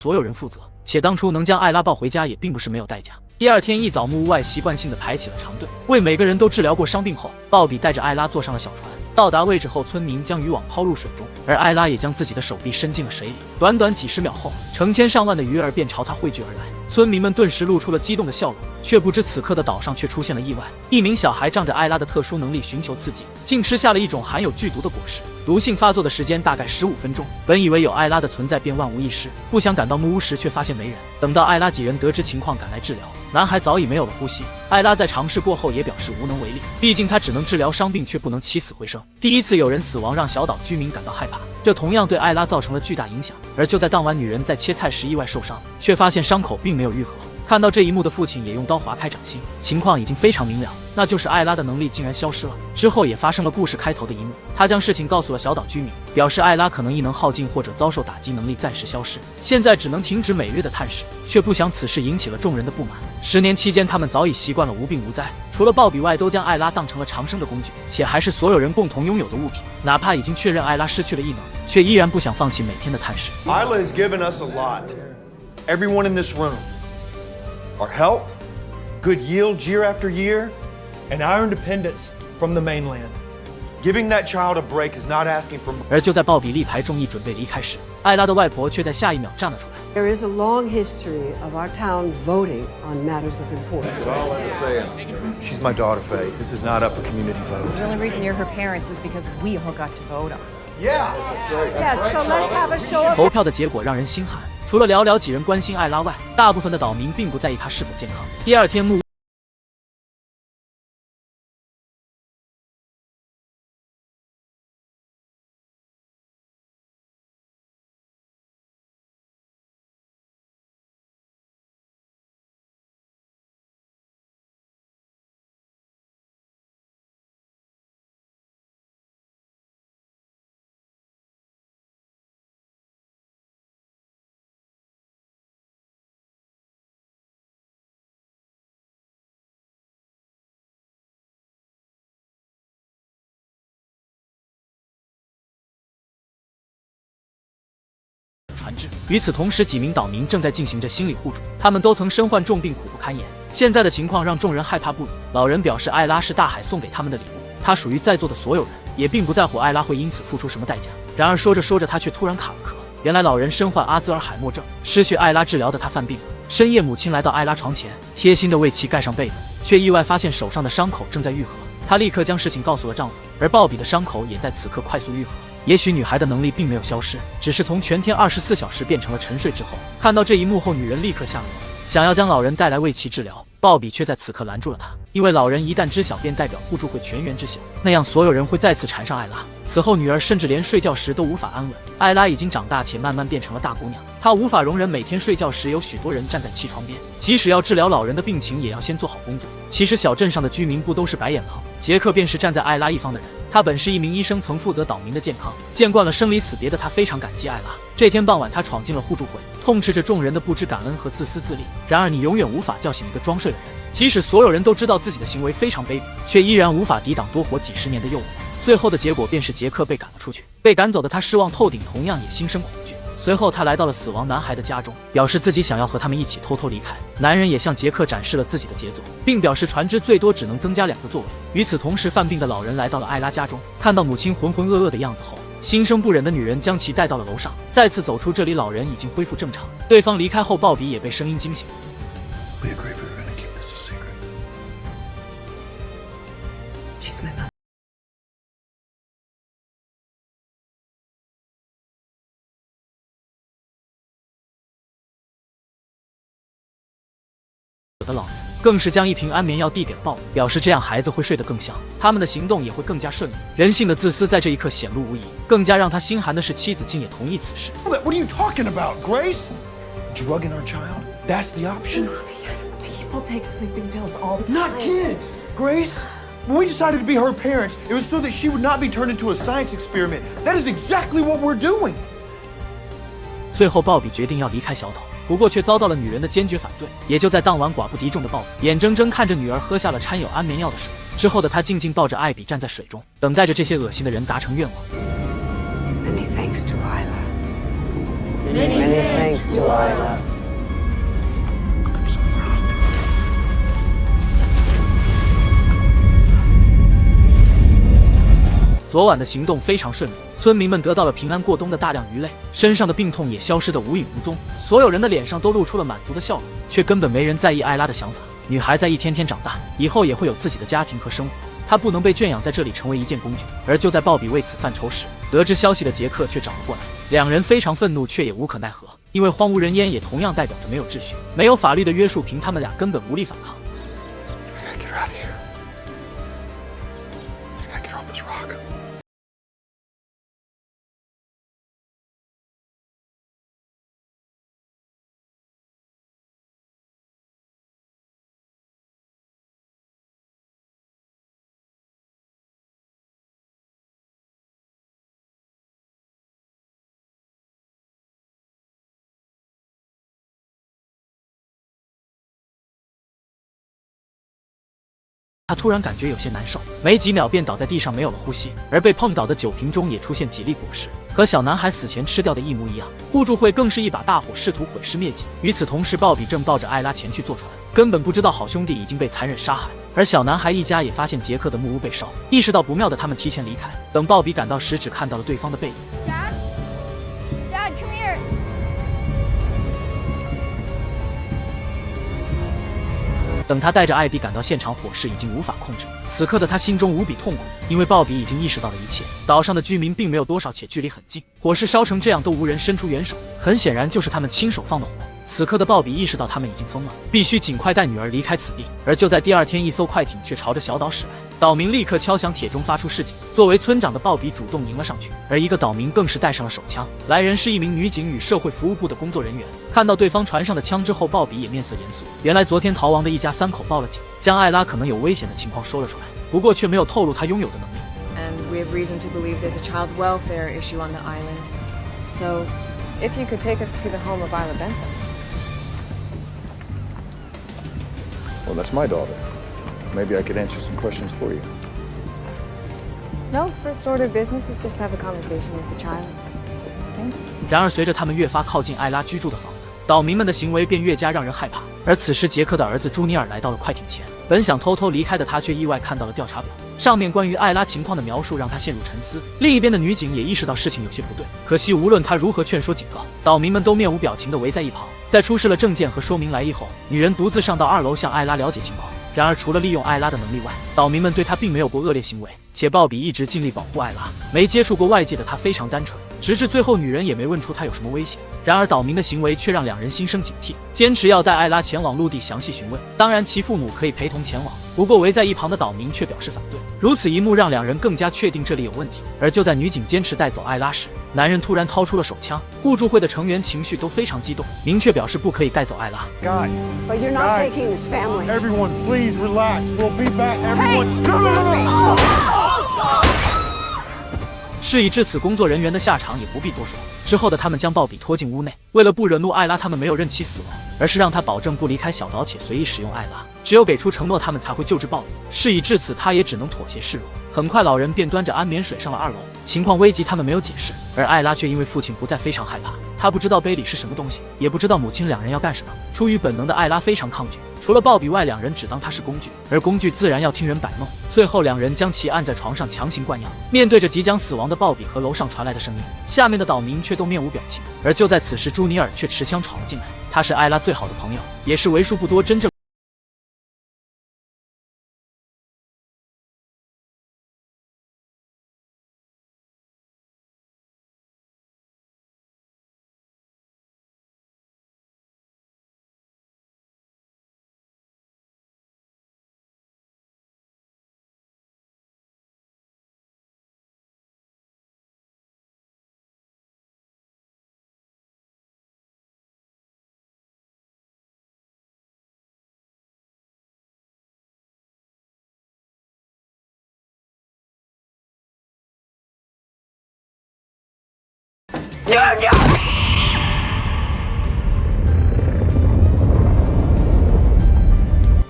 所有人负责，且当初能将艾拉抱回家也并不是没有代价。第二天一早，木屋外习惯性的排起了长队，为每个人都治疗过伤病后，鲍比带着艾拉坐上了小船。到达位置后，村民将渔网抛入水中，而艾拉也将自己的手臂伸进了水里。短短几十秒后，成千上万的鱼儿便朝他汇聚而来。村民们顿时露出了激动的笑容，却不知此刻的岛上却出现了意外。一名小孩仗着艾拉的特殊能力寻求刺激，竟吃下了一种含有剧毒的果实。毒性发作的时间大概15分钟。本以为有艾拉的存在便万无一失，不想赶到木屋时却发现没人。等到艾拉几人得知情况赶来治疗，男孩早已没有了呼吸。艾拉在尝试过后也表示无能为力，毕竟他只能治疗伤病，却不能起死回生。第一次有人死亡让小岛居民感到害怕，这同样对艾拉造成了巨大影响。而就在当晚，女人在切菜时意外受伤，却发现伤口并没有愈合。看到这一幕的父亲也用刀划开掌心，情况已经非常明了，那就是艾拉的能力竟然消失了。之后也发生了故事开头的一幕，他将事情告诉了小岛居民，表示艾拉可能异能耗尽或者遭受打击，能力暂时消失，现在只能停止每日的探视，却不想此事引起了众人的不满。10年期间，他们早已习惯了无病无灾，除了鲍比外，都将艾拉当成了长生的工具，且还是所有人共同拥有的物品。哪怕已经确认艾拉失去了异能，却依然不想放弃每天的探视。Isla has given us a lot. Everyone in this room. Our help, good yields year after year, and our independence from the mainland. Giving that child a break is not asking for. 而就在鲍比力排众议准备离开时，艾拉的外婆却在下一秒站了出来。There is a long history of our town voting on matters of importance. She's my daughter, Faye. This is not up for community vote. The only reason you're her parents is because we all got to vote on it. Yeah. Yes, so let's have a show of. 投票的结果让人心寒，除了寥寥几人关心艾拉外，大部分的岛民并不在意她是否健康。第二天，木船只。与此同时，几名岛民正在进行着心理互助，他们都曾身患重病，苦不堪言。现在的情况让众人害怕不已。老人表示，艾拉是大海送给他们的礼物，他属于在座的所有人，也并不在乎艾拉会因此付出什么代价。然而说着说着，他却突然卡了壳。原来老人身患阿兹尔海默症，失去艾拉治疗的他犯病了。深夜，母亲来到艾拉床前，贴心的为其盖上被子，却意外发现手上的伤口正在愈合。她立刻将事情告诉了丈夫，而鲍比的伤口也在此刻快速愈合。也许女孩的能力并没有消失，只是从全天24小时变成了沉睡之后。看到这一幕后，女人立刻下了楼，想要将老人带来为其治疗。鲍比却在此刻拦住了他，因为老人一旦知晓，便代表互助会全员知晓，那样所有人会再次缠上艾拉。此后，女儿甚至连睡觉时都无法安稳。艾拉已经长大且慢慢变成了大姑娘，她无法容忍每天睡觉时有许多人站在其床边，即使要治疗老人的病情，也要先做好工作。其实小镇上的居民不都是白眼狼？杰克便是站在艾拉一方的人，他本是一名医生，曾负责岛民的健康，见惯了生离死别的他非常感激艾拉。这天傍晚，他闯进了互助会，痛斥着众人的不知感恩和自私自利。然而你永远无法叫醒一个装睡的人，即使所有人都知道自己的行为非常卑鄙，却依然无法抵挡多活几10年的诱惑。最后的结果便是杰克被赶了出去，被赶走的他失望透顶，同样也心生恐惧。随后他来到了死亡男孩的家中，表示自己想要和他们一起偷偷离开。男人也向杰克展示了自己的杰作，并表示船只最多只能增加2个座位。与此同时，犯病的老人来到了艾拉家中，看到母亲浑浑噩噩的样子后，心生不忍的女人将其带到了楼上。再次走出这里，老人已经恢复正常。对方离开后，鲍比也被声音惊醒。的老人更是将一瓶安眠药递给了鲍比，表示这样孩子会睡得更香，他们的行动也会更加顺利。人性的自私在这一刻显露无遗，更加让他心寒的是，妻子竟也同意此事。What are you talking about, Grace? Drugging our child? That's the option? People take sleeping pills all the time. Not kids, Grace. When we decided to be her parents, it was so that she would not be turned into a science experiment. That is exactly what we're doing. 最后，鲍比决定要离开小岛。不过却遭到了女人的坚决反对。也就在当晚，寡不敌众的鲍比眼睁睁看着女儿喝下了掺有安眠药的水，之后的他静静抱着艾比站在水中，等待着这些恶心的人达成愿望。Many thanks to Isla. Many thanks to Isla. 昨晚的行动非常顺利，村民们得到了平安过冬的大量鱼类，身上的病痛也消失得无影无踪，所有人的脸上都露出了满足的笑容，却根本没人在意艾拉的想法。女孩在一天天长大，以后也会有自己的家庭和生活，她不能被圈养在这里成为一件工具。而就在鲍比为此犯愁时，得知消息的杰克却找了过来，两人非常愤怒，却也无可奈何，因为荒无人烟也同样代表着没有秩序，没有法律的约束，凭他们俩根本无力反抗。他突然感觉有些难受，没几秒便倒在地上没有了呼吸，而被碰倒的酒瓶中也出现几粒果实，和小男孩死前吃掉的一模一样。互助会更是一把大火，试图毁尸灭迹。与此同时，鲍比正抱着艾拉前去坐船，根本不知道好兄弟已经被残忍杀害。而小男孩一家也发现杰克的木屋被烧，意识到不妙的他们提前离开。等鲍比赶到时，只看到了对方的背影。Dad, come here. 等他带着艾比赶到现场，火势已经无法控制。此刻的他心中无比痛苦，因为鲍比已经意识到了一切。岛上的居民并没有多少，且距离很近，火势烧成这样都无人伸出援手，很显然就是他们亲手放的火。此刻的鲍比意识到他们已经疯了，必须尽快带女儿离开此地。而就在第二天，一艘快艇却朝着小岛驶来，岛民立刻敲响铁钟发出示警。作为村长的鲍比主动迎了上去，而一个岛民更是带上了手枪。来人是一名女警与社会服务部的工作人员。看到对方船上的枪之后，鲍比也面色严肃。原来昨天逃亡的一家三口报了警，将艾拉可能有危险的情况说了出来，不过却没有透露她拥有的能力。And we have reason to believe there's a child welfare issue on the island. So, if you could take us to the home of Isla Bentham. Well, that's my daughter. Maybe I could answer some questions for you. No, first order of business is just to have a conversation with the child. Thank you. 然而随着他们越发靠近艾拉居住的房子，岛民们的行为便越加让人害怕。而此时杰克的儿子朱尼尔来到了快艇前，本想偷偷离开的他却意外看到了调查表，上面关于艾拉情况的描述让他陷入沉思。另一边的女警也意识到事情有些不对，可惜无论她如何劝说警告，岛民们都面无表情地围在一旁。在出示了证件和说明来意后，女人独自上到2楼向艾拉了解情况。然而除了利用艾拉的能力外，岛民们对她并没有过恶劣行为，且鲍比一直尽力保护艾拉，没接触过外界的她非常单纯，直至最后女人也没问出她有什么危险。然而岛民的行为却让两人心生警惕，坚持要带艾拉前往陆地详细询问。当然其父母可以陪同前往，不过围在一旁的岛民却表示反对。如此一幕让两人更加确定这里有问题。而就在女警坚持带走艾拉时，男人突然掏出了手枪。互助会的成员情绪都非常激动，明确表示不可以带走艾拉。 Guys, But you're not Guys. taking this family. everyone, please relax. We'll be back. Everyone. No. 事已至此，工作人员的下场也不必多说。之后的他们将鲍比拖进屋内，为了不惹怒艾拉，他们没有任其死亡，而是让他保证不离开小岛且随意使用艾拉，只有给出承诺，他们才会救治鲍比。事已至此，他也只能妥协示弱。很快，老人便端着安眠水上了2楼，情况危急，他们没有解释。而艾拉却因为父亲不在，非常害怕。他不知道杯里是什么东西，也不知道母亲两人要干什么。出于本能的艾拉非常抗拒，除了鲍比外，两人只当他是工具，而工具自然要听人摆弄。最后，两人将其按在床上强行灌药。面对着即将死亡的鲍比和楼上传来的声音，下面的岛民却都面无表情。而就在此时，朱尼尔却持枪闯了进来。他是艾拉最好的朋友，也是为数不多真正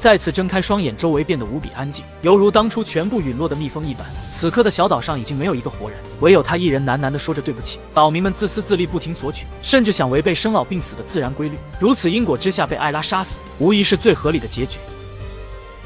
再次睁开双眼，周围变得无比安静，犹如当初全部陨落的蜜蜂一般。此刻的小岛上已经没有一个活人，唯有他一人喃喃地说着对不起。岛民们自私自利，不停索取，甚至想违背生老病死的自然规律。如此因果之下被艾拉杀死，无疑是最合理的结局。